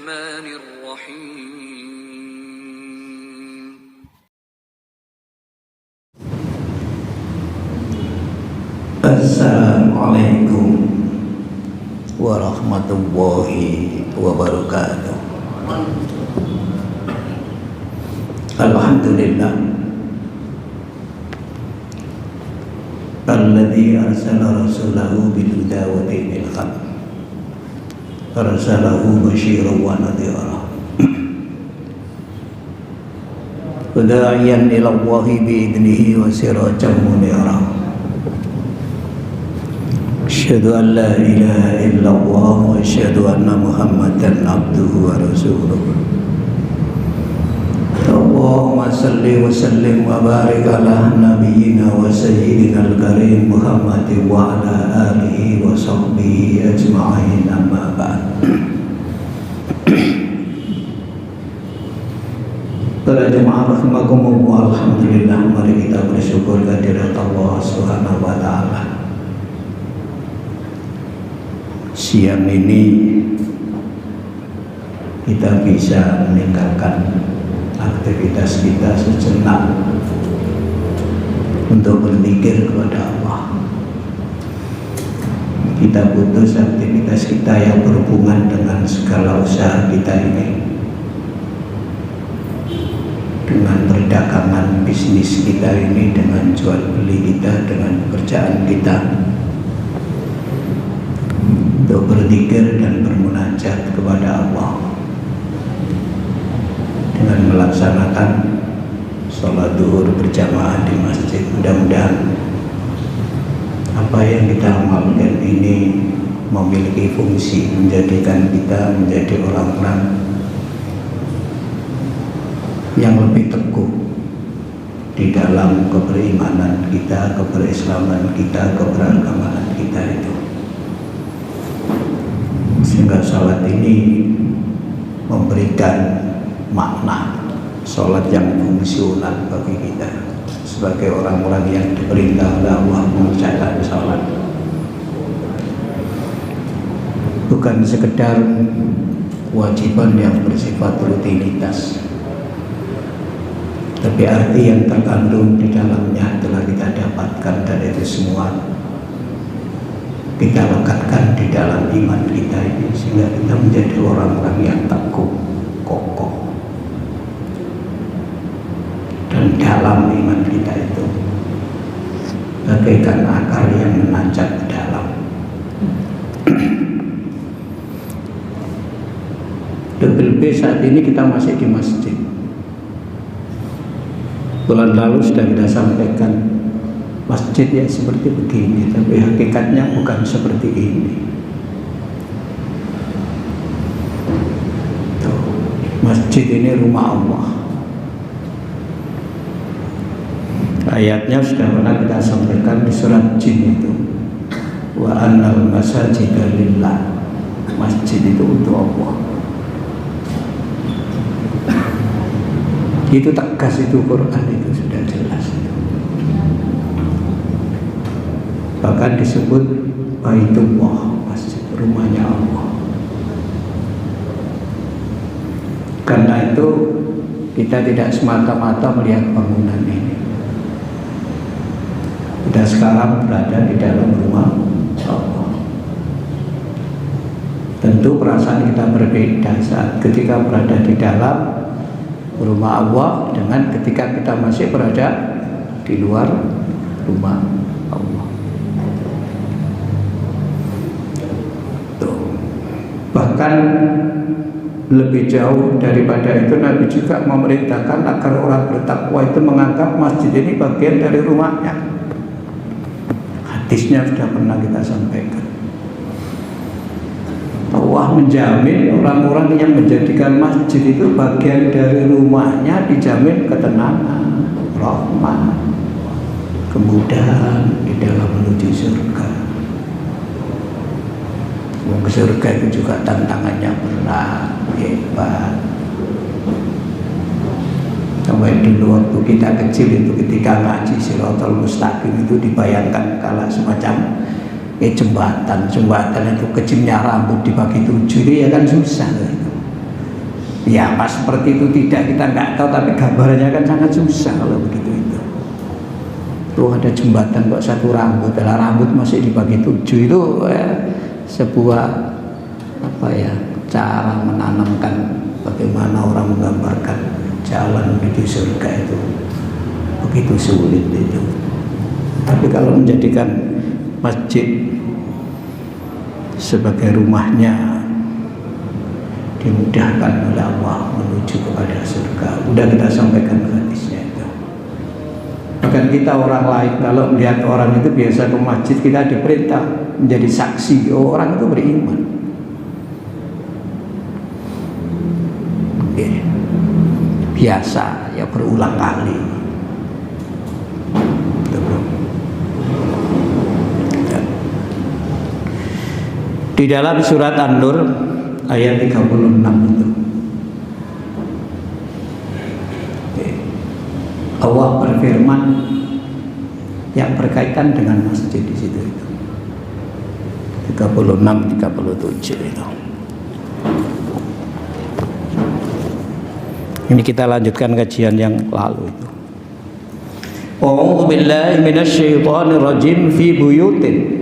الرحمن الرحيم. Assalamualaikum warahmatullahi wabarakatuh. Alhamdulillah alladzi arsala rasulahu bil huda wa dinil haq arsalahu basyiran wa nadhira wa da'iyan ila Allahi bi idnihi wa sirajan munira. Asyhadu an la ilaha illallah wa asyhadu anna Muhammadan abduhu wa rasuluh. Allahumma salli wa sallim wa barik ala nabiyyina wa sayyidina al-karim Muhammadin wa ala alihi wa sahbihi ajma'in, amma ba'd. Para jemaah rahimakumullah, alhamdulillah, mari kita bersyukur kehadirat Allah Subhanahu wa taala. Siang ini kita bisa meninggalkan aktivitas kita sejenak untuk berzikir kepada Allah. Kita putus aktivitas kita yang berhubungan dengan segala usaha kita ini, dengan perdagangan bisnis kita ini, dengan jual beli kita, dengan pekerjaan kita, untuk berzikir dan bermunajat kepada Allah dengan melaksanakan sholat duhur berjamaah di masjid. Mudah-mudahan apa yang kita amalkan ini memiliki fungsi menjadikan kita menjadi orang-orang yang lebih teguh di dalam keberimanan kita, keberislaman kita, keberagamaan kita itu, sehingga sholat ini memberikan makna sholat yang fungsional bagi kita sebagai orang-orang yang diperintah oleh Allah mengerjakan sholat. Bukan sekedar kewajiban yang bersifat rutinitas, tapi arti yang terkandung di dalamnya telah kita dapatkan, dan itu semua kita lekatkan di dalam iman kita ini, sehingga kita menjadi orang-orang yang teguh, kokoh, dan dalam iman kita itu bagaikan akar yang menancap ke dalam. Lebih-lebih saat ini kita masih di masjid. Bulan lalu sudah kita sampaikan masjid ya seperti begini, tapi hakikatnya bukan seperti ini. Tuh, masjid ini rumah Allah. Ayatnya sudah pernah kita sampaikan di surat Jin itu, wa annal masajida lillah, masjid itu untuk Allah. Itu tegas, itu Quran itu sudah jelas itu. Bahkan disebut Baitullah, masjid rumahnya Allah. Karena itu kita tidak semata-mata melihat bangunan ini. Kita sekarang berada di dalam rumah Allah. Tentu perasaan kita berbeda saat ketika berada di dalam rumah Allah dengan ketika kita masih berada di luar rumah Allah. Bahkan lebih jauh daripada itu, Nabi juga memerintahkan agar orang bertakwa itu menganggap masjid ini bagian dari rumahnya. Hadisnya sudah pernah kita sampaikan. Allah menjamin orang-orang yang menjadikan masjid itu bagian dari rumahnya dijamin ketenangan, rahmat, kemudahan di dalam menuju surga. Ke surga itu juga tantangannya berat, hebat. Sampai dulu waktu kita kecil itu ketika ngaji Shiratal Mustaqim itu dibayangkan kalau semacam jembatan itu kecilnya rambut dibagi 7 itu ya kan susah gitu. Ya pas seperti itu tidak, kita nggak tahu, tapi gambarannya kan sangat susah kalau begitu itu. Tuh ada jembatan kok satu rambut, adalah rambut masih dibagi 7 itu sebuah apa ya, cara menanamkan bagaimana orang menggambarkan jalan menuju surga itu begitu sulit itu. Tapi kalau menjadikan masjid sebagai rumahnya, dimudahkan oleh Allah menuju kepada surga. Udah kita sampaikan hadisnya itu. Bahkan kita orang lain kalau melihat orang itu biasa ke masjid, kita diperintah menjadi saksi, oh orang itu beriman. Oke. Biasa ya, berulang kali. Di dalam surat An-Nur ayat 36 itu Allah berfirman yang berkaitan dengan masjid di situ itu 36 37 itu. Ini kita lanjutkan kajian yang lalu itu. A'udzu billahi minasyaitonir rajim fi buyutin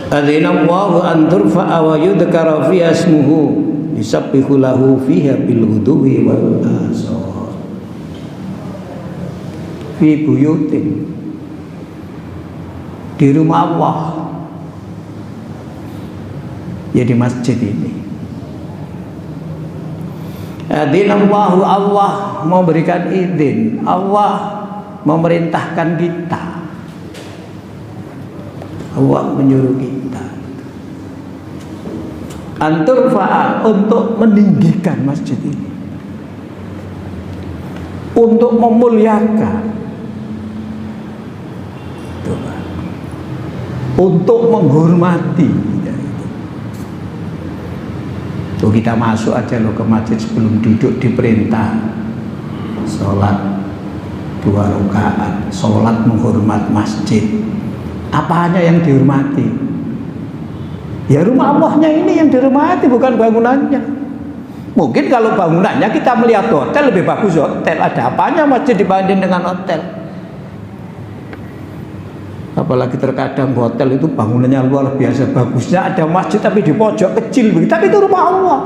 adzinallahu an turfa'a wa yudhkara fiha ismuhu yusabbihu lahu fiha bil ghuduwi wal asar. Fi buyutin, di rumah Allah, ya di masjid ini. Adzinallahu, Allah memberikan izin, Allah memerintahkan kita, Allah menyuruh kita anturfa'a, untuk meninggikan masjid ini, untuk memuliakan, untuk menghormati. Tuh kita masuk aja loh ke masjid, sebelum duduk diperintah sholat 2 rakaat, sholat menghormat masjid. Apanya yang dihormati? Ya rumah Allahnya ini yang dihormati, bukan bangunannya. Mungkin kalau bangunannya kita melihat hotel, lebih bagus hotel. Ada apanya masjid dibanding dengan hotel? Apalagi terkadang hotel itu bangunannya luar biasa bagusnya, ada masjid tapi di pojok kecil begitu, tapi itu rumah Allah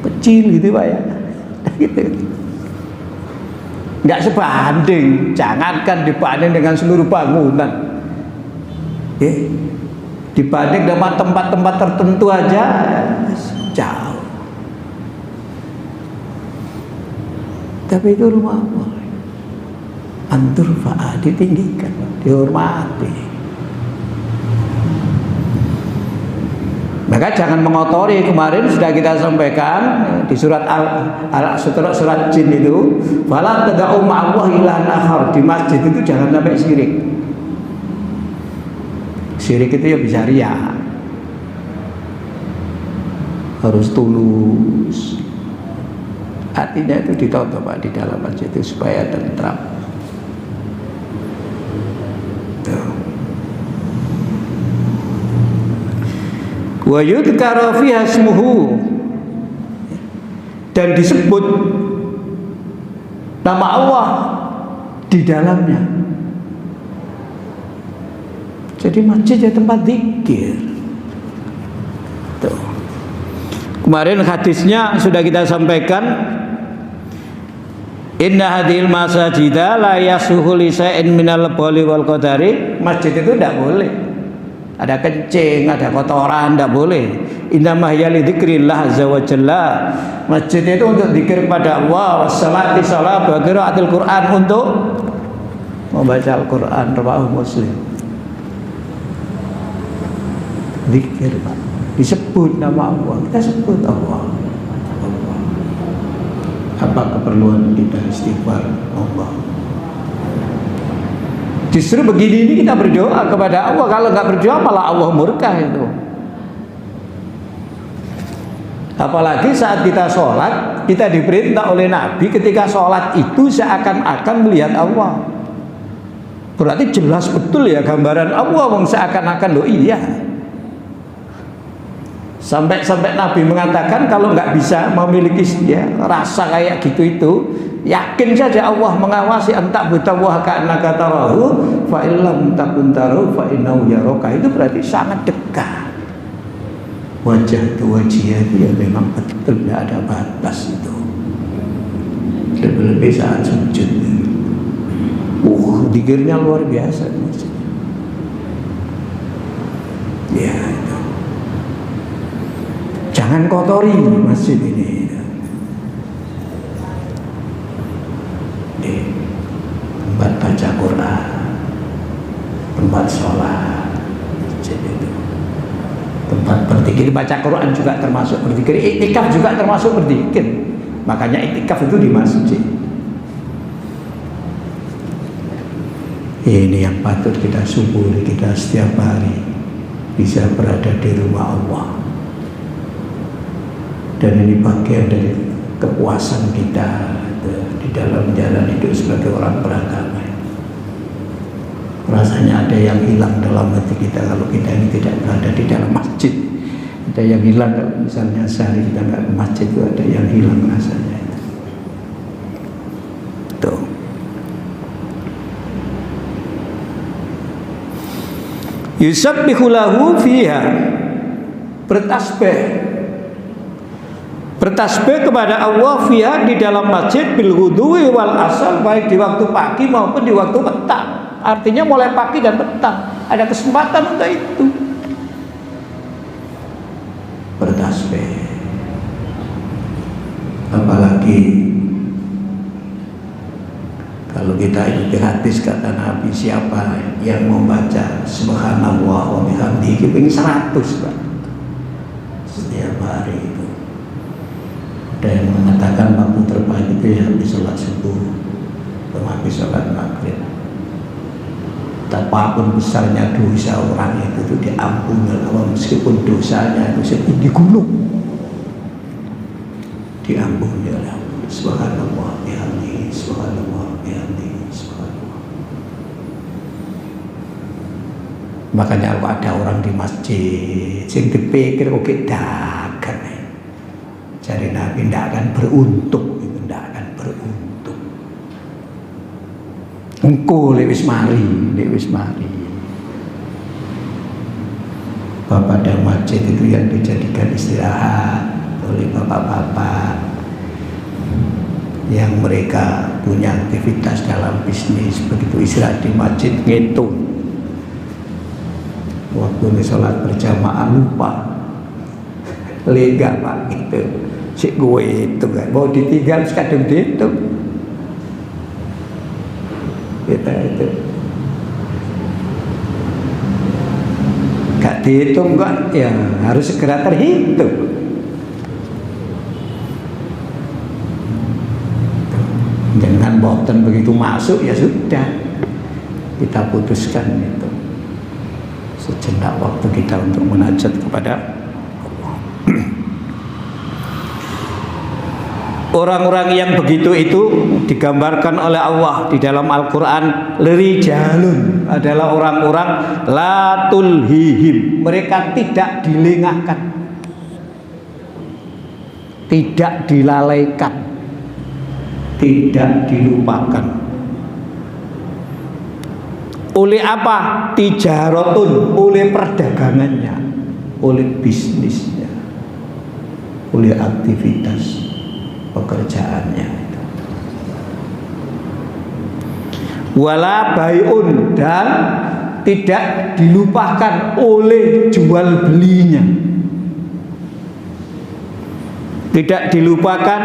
kecil gitu Pak ya, gitu. Nggak sebanding, jangankan dibanding dengan seluruh bangunan, dibanding dengan tempat-tempat tertentu aja jauh, tapi itu rumah Allah. Anturfa'a, ditinggikan, dihormati. Maka jangan mengotori. Kemarin sudah kita sampaikan di surat surat Jin itu, fala tad'u ma'allahi ilahan akhar. Di masjid itu jangan sampai syirik. Syirik itu ya bisa riya, harus tulus. Hatinya itu ditutup Pak di dalam masjid itu supaya tentram. Wa yudhkara fiha ismuhu, dan disebut nama Allah di dalamnya. Jadi masjid ya tempat zikir. Tuh. Kemarin hadisnya sudah kita sampaikan. Inna hadhil masajida la yasuhu li shay'in minal bawli wal qadari. Masjid itu tidak boleh ada kencing, ada kotoran, tidak boleh. Innama hiya li dzikrillah azza wa jalla. Masjid itu untuk zikir pada Allah, wassalati salat wa qiraatil Quran, untuk membaca Al-Quran. Rawahu Muslim. Zikir Pak, disebut nama Allah, kita sebut Allah. Apa keperluan kita istighfar Allah? Justru begini ini kita berdoa kepada Allah. Kalau nggak berdoa malah Allah murka itu. Apalagi saat kita sholat, kita diperintah oleh Nabi ketika sholat itu seakan-akan melihat Allah. Berarti jelas betul ya gambaran Allah, seakan-akan loh iya. Sampai Nabi mengatakan kalau nggak bisa memiliki ya, rasa kayak gitu itu, yakin saja Allah mengawasi, antak butawah ka'annaka tarahu fa illam takun tarahu fa innahu yaraka. Itu berarti sangat dekat. Wajah itu wajah itu ya memang betul, tidak ada batas itu. Lebih-lebih saat sujud. Dikirnya luar biasa. Ya itu. Jangan kotori masjid ini. Di tempat baca Quran, tempat sholat, masjid itu. Tempat berzikir, baca Quran juga termasuk berzikir, iktikaf juga termasuk berzikir. Makanya iktikaf itu di masjid. Ini yang patut kita syukuri, kita setiap hari bisa berada di rumah Allah. Dan ini bagian dari kepuasan kita di dalam jalan hidup sebagai orang beragama. Rasanya ada yang hilang dalam hati kita kalau kita ini tidak berada di dalam masjid. Ada yang hilang kalau misalnya sehari kita nggak ke masjid, itu ada yang hilang rasanya. Tuh. Yusabbihu lahu fiha, bertasbih kepada Allah fiha di dalam masjid bil ghudwi wal asal, baik di waktu pagi maupun di waktu petang. Artinya mulai pagi dan petang ada kesempatan untuk itu. Bertasbih. Apalagi kalau kita ikuti hadis kata Nabi, siapa yang membaca subhanallah wa bihamdihi keping 100 Pak, setiap hari itu. Ada yang mengatakan waktu terbaik itu ya habis sholat subuh atau habis sholat maghrib. Apapun besarnya dosa orang itu diampuni oleh Allah, meskipun dosanya itu setinggi gunung, diampuni oleh Allah. Subhanallah bihamdihi, subhanallah bihamdihi, subhanallah. Makanya kalau ada orang di masjid sing dipikir kok dagang, cari Nabi tidak akan beruntung, itu tidak akan beruntung. Engko lewis mari. Bapak dan masjid itu yang dijadikan istirahat oleh bapak-bapak yang mereka punya aktivitas dalam bisnis, begitu istirahat di masjid ngitung waktu ini sholat berjamaah lupa lega Pak gitu, si gue itu kan mau ditinggal sekadang dihitung kita itu gak dihitung kok ya harus segera terhitung. Jangan boten begitu masuk ya sudah kita putuskan itu sejenak waktu kita untuk munajat kepada Allah. Orang-orang yang begitu itu digambarkan oleh Allah di dalam Al-Quran, rijalun, adalah orang-orang la tulhihim, mereka tidak dilengahkan, tidak dilalaikan, tidak dilupakan. Oleh apa? Tijarotun, oleh perdagangannya, oleh bisnisnya, oleh aktivitas pekerjaannya. Wala bai'un, dan tidak dilupakan oleh jual belinya, tidak dilupakan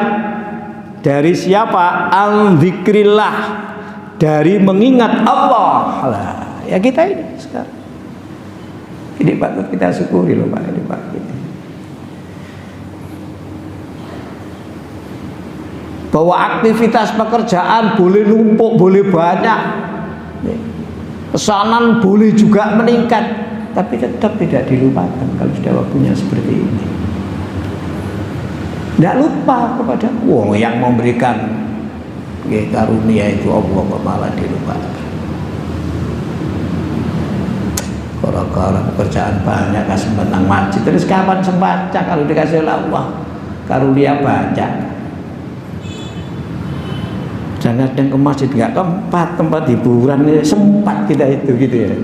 dari siapa? Al-zikrillah, dari mengingat Allah lah. Ya kita ini sekarang ini patut kita syukuri loh Pak, ini Pak ini. Bahwa aktivitas pekerjaan boleh numpuk, boleh banyak, pesanan boleh juga meningkat, tapi tetap tidak dilupakan kalau sudah waktunya seperti ini. Tidak lupa kepada wong yang memberikan karunia itu Allah, kok malah dilupakan. Orang pekerjaan banyak, gak sempat nang masjid. Terus kapan sembaca kalau dikasih oleh Allah karunia baca? Jangan kadang ke masjid nggak tempat hiburan sempat kita itu gitu ya.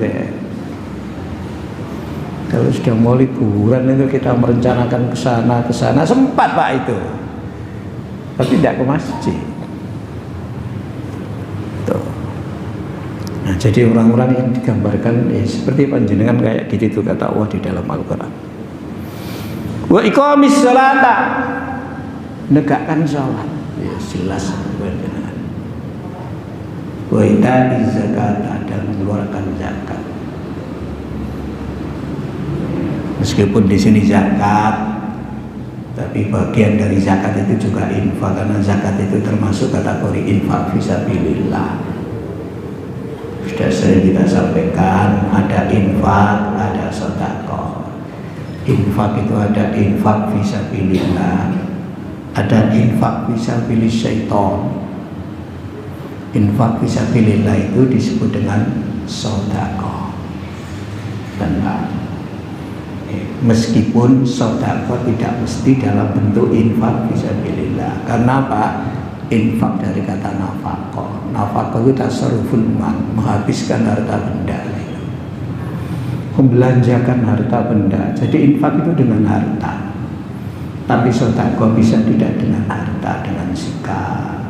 Kalau sudah mau liburan itu kita merencanakan ke sana sempat Pak itu, tapi tidak ke masjid. Tuh. Nah, jadi orang-orang yang digambarkan seperti panjenengan kayak gitu kata Allah di dalam Al-Quran. Wa iqamis sholata, negakkan sholat, ya jelas panjenengan. Wa ita'iz zakata, dan mengeluarkan zakat. Meskipun di sini zakat, tapi bagian dari zakat itu juga infak, karena zakat itu termasuk kategori infak fisabilillah. Sudah sering kita sampaikan, ada infak, ada sedekah. Infak itu ada infak fisabilillah, ada infak fisabilis syaitan. Infak fisabilillah itu disebut dengan sedekah. Dan meskipun sedekah tidak mesti dalam bentuk infak fisabilillah. Karena apa? Infak dari kata nafkah. Nafkah itu tasarruful mal, menghabiskan harta benda, membelanjakan harta benda. Jadi infak itu dengan harta. Tapi sedekah bisa tidak dengan harta, dengan sikap,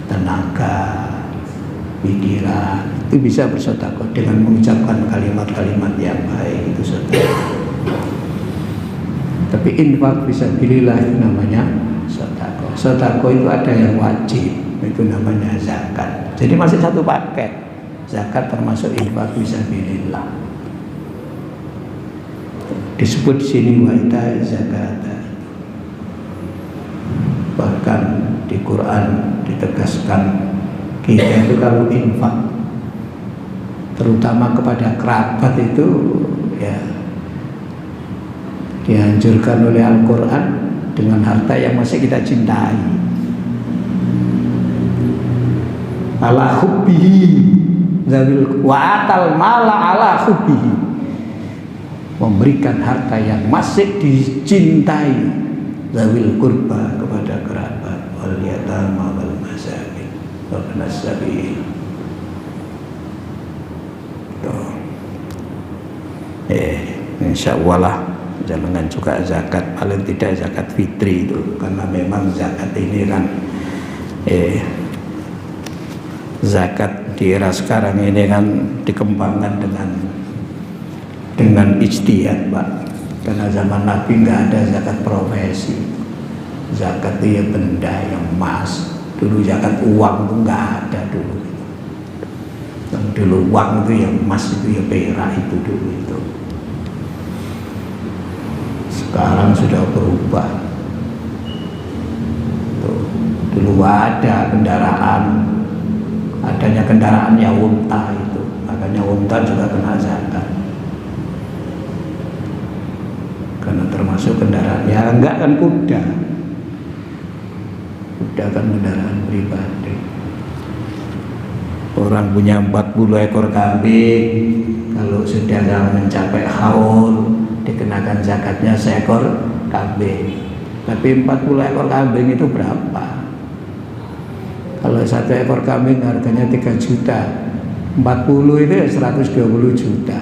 tenaga, pikiran. Itu bisa bersedekah dengan mengucapkan kalimat-kalimat yang baik, itu sedekah. Tapi infak fisabilillah itu namanya sedekah. Sedekah itu ada yang wajib, itu namanya zakat. Jadi masih satu paket. Zakat termasuk infak fisabilillah. Disebut di sini wa ita'iz zakata. Bahkan di Quran ditegaskan kita itu kalau infak, terutama kepada kerabat itu ya dianjurkan oleh Al-Quran dengan harta yang masih kita cintai. Ala hubbihi zawil wa atal mala ala hubbihi, memberikan harta yang masih dicintai, zawil kurba, kepada kerabat, wal yatama wal masakin wa ibnas sabil. Insyaallah lah jangan juga zakat, paling tidak zakat fitri itu, karena memang zakat ini kan zakat di era sekarang ini kan dikembangkan dengan ijtihad Pak. Karena zaman Nabi nggak ada zakat profesi, zakat itu ya benda, yang emas. Dulu zakat uang itu nggak ada dulu. Yang dulu uang itu yang emas, itu ya perak itu dulu itu. Sekarang sudah berubah. Tuh, dulu ada kendaraan, adanya kendaraan yang unta itu, makanya unta juga kena zakat. Karena termasuk kendaraan, ya enggak kan kuda. Kuda kan kendaraan pribadi. Orang punya 40 ekor kambing, kalau sudah mencapai haul dikenakan zakatnya seekor kambing. Tapi 40 ekor kambing itu berapa? Kalau satu ekor kambing harganya 3 juta, 40 itu ya 120 juta.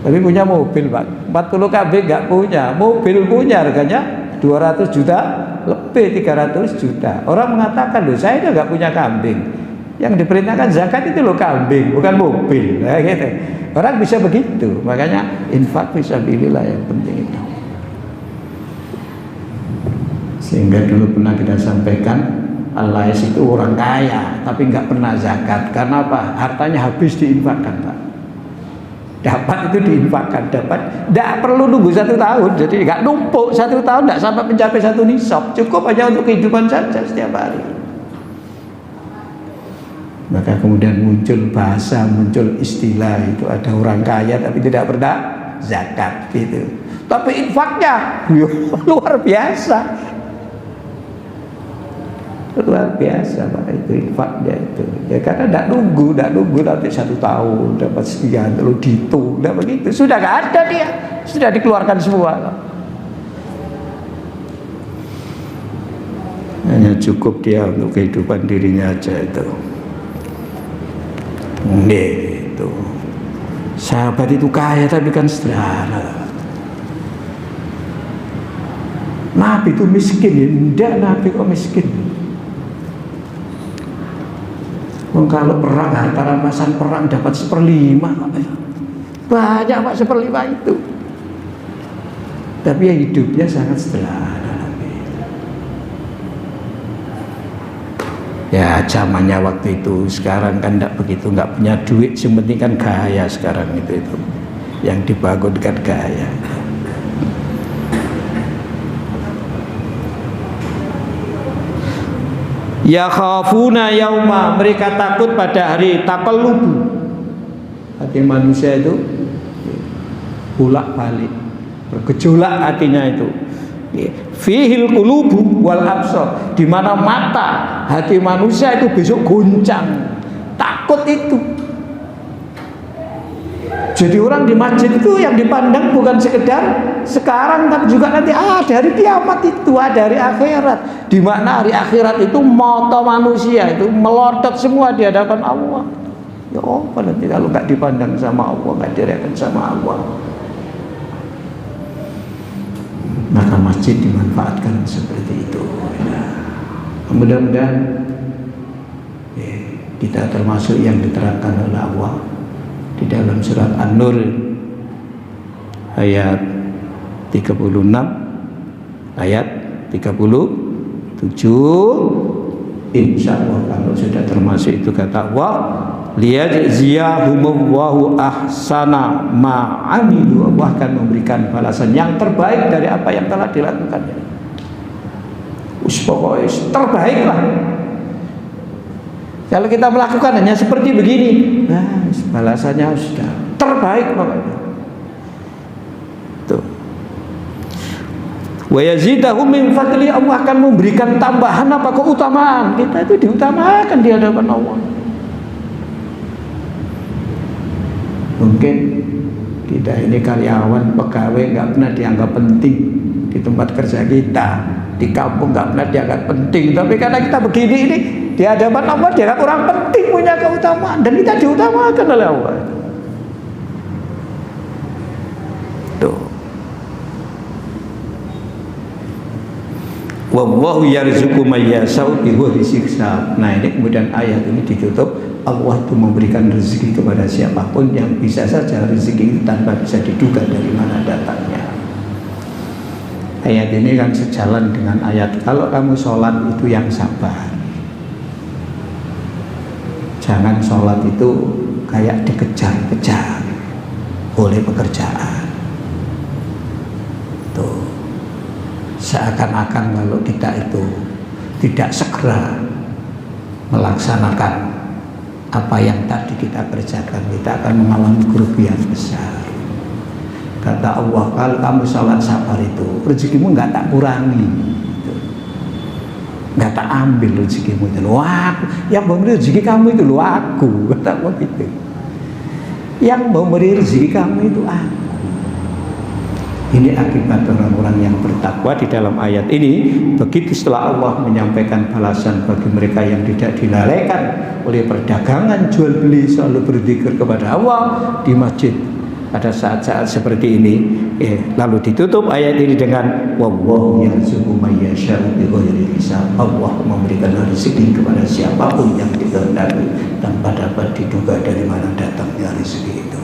Tapi punya mobil Pak, 40 kambing nggak punya, mobil punya, harganya 200 juta lebih, 300 juta. Orang mengatakan, loh saya itu nggak punya kambing, yang diperintahkan zakat itu loh kambing, bukan mobil. Nah, gitu. Orang bisa begitu, makanya infak fisabilillah yang penting itu. Sehingga dulu pernah kita sampaikan, Al-Lais itu orang kaya tapi nggak pernah zakat. Karena apa? Hartanya habis diinfakkan Pak. Dapat itu diinfakkan, dapat, tidak perlu nunggu 1 tahun. Jadi nggak numpuk 1 tahun, tidak sampai mencapai 1 nisab, cukup hanya untuk kehidupan saja setiap hari. Maka kemudian muncul bahasa, muncul istilah itu, ada orang kaya tapi tidak pernah zakat gitu. Tapi infaknya luar biasa. Luar biasa Pak itu infaknya itu. Ya karena tidak nunggu nanti 1 tahun dapat sekian lalu dihitung, tidak begitu. Sudah nggak ada dia, sudah dikeluarkan semua. Hanya cukup dia untuk kehidupan dirinya aja itu. Itu. Sahabat itu kaya tapi kan sederhana. Nabi itu miskin ya? Tidak, Nabi kok miskin? Kalau perang, harta rampasan perang dapat 1/5, banyak Pak 1/5 itu. Tapi ya hidupnya sangat sederhana Nabi. Ya zamannya waktu itu, sekarang kan tidak begitu, nggak punya duit, yang penting kan gaya sekarang itu yang dibangunkan gaya. Ya khafuna yauma, mereka takut pada hari taqallubu. Hati manusia itu bolak-balik, bergejolak hatinya itu. Fihil qulubu wal absar, di mana mata hati manusia itu besok goncang. Takut itu. Jadi orang di masjid itu yang dipandang bukan sekedar sekarang, tapi juga nanti dari kiamat itu, dari akhirat. Di mana hari akhirat itu mata manusia itu melodot semua di hadapan Allah. Ya apa nanti kalau nggak dipandang sama Allah, nggak direken sama Allah. Maka masjid dimanfaatkan seperti itu. Mudah-mudahan kita termasuk yang diterangkan oleh Allah di dalam surat An-Nur ayat 36 ayat 37. Insya Allah kalau sudah termasuk itu kata Allah, liyajziyahumullahu ahsana ma'amilu, Allah akan memberikan balasan yang terbaik dari apa yang telah dilakukannya. Pokoknya terbaik lah. Kalau kita melakukan hanya seperti begini, nah balasannya sudah terbaik pokoknya. Tuh. Wa yazidahum min fadli, Allah akan memberikan tambahan apa, keutamaan. Kita itu diutamakan di hadapan Allah. Mungkin kita ini karyawan, pegawai nggak pernah dianggap penting di tempat kerja kita, di kampung nggak pernah dianggap penting. Tapi karena kita begini ini, di hadapan Allah dianggap orang penting, punya keutamaan, dan kita diutamakan oleh Allah. Tuh. Wallahu yarzuqu may yasha'u bighairi hisab. Nah ini kemudian ayat ini ditutup, Allah itu memberikan rezeki kepada siapapun yang bisa saja rezeki itu tanpa bisa diduga dari mana datangnya. Ayat ini kan sejalan dengan ayat kalau kamu sholat itu yang sabar. Jangan sholat itu kayak dikejar-kejar oleh pekerjaan. Tuh. Seakan-akan kalau kita itu tidak segera melaksanakan apa yang tadi kita kerjakan, kita akan mengalami kerugian besar. Kata Allah, kalau kamu sholat sabar itu rezekimu nggak tak kurangi, nggak tak ambil rezekimu itu. Wah, yang memberi rezeki kamu itu loh aku, kata Allah gitu. Yang memberi rezeki kamu itu aku. Ini akibat orang-orang yang bertakwa. Di dalam ayat ini, begitu setelah Allah menyampaikan balasan bagi mereka yang tidak dilalaikan oleh perdagangan jual beli, selalu berzikir kepada Allah di masjid pada saat-saat seperti ini, lalu ditutup ayat ini dengan wallahu yarzuqu may yasha'u bighairi hisab. Allah memberikan rezeki kepada siapapun yang dikehendaki tanpa dapat diduga dari mana datangnya rezeki itu.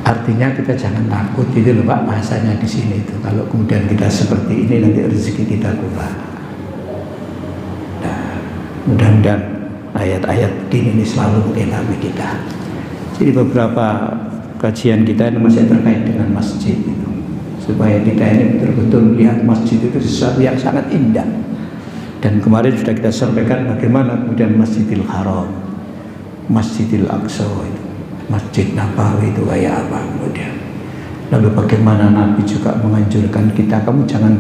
Artinya kita jangan takut itu loh Pak, bahasanya di sini itu. Kalau kemudian kita seperti ini nanti rezeki kita kurang. Nah, mudah-mudahan ayat-ayat ini selalu mengilhami kita. Jadi beberapa kajian kita ini masih terkait dengan masjid itu, supaya kita ini betul-betul melihat masjid itu sesuatu yang sangat indah. Dan kemarin sudah kita sampaikan bagaimana kemudian Masjidil Haram, Masjidil Aqsa itu, Masjid Nabawi itu kayak apa kemudian. Lalu bagaimana Nabi juga menganjurkan kita, kamu jangan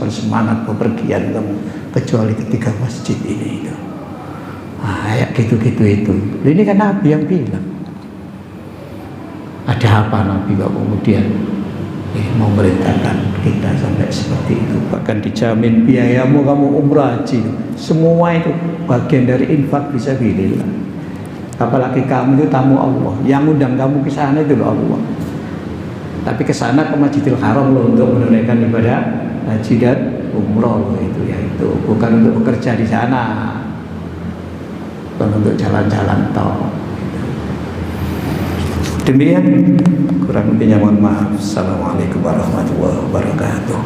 bersemangat bepergian kamu kecuali ketika masjid ini itu. Kayak gitu-gitu itu. Ini kan Nabi yang bilang. Ada apa Nabi kok kemudian memerintahkan kita sampai seperti itu? Bahkan dijamin biayamu kamu umrah haji. Semua itu bagian dari infak fisabilillah. Apalagi kamu itu tamu Allah. Yang undang kamu ke sana itu loh Allah. Tapi ke sana ke Masjidil Haram loh untuk menunaikan ibadah haji dan umrah loh itu ya itu. Bukan untuk bekerja di sana. Bukan untuk jalan-jalan toh. Demikian kurang lebihnya mohon maaf. Assalamualaikum warahmatullahi wabarakatuh.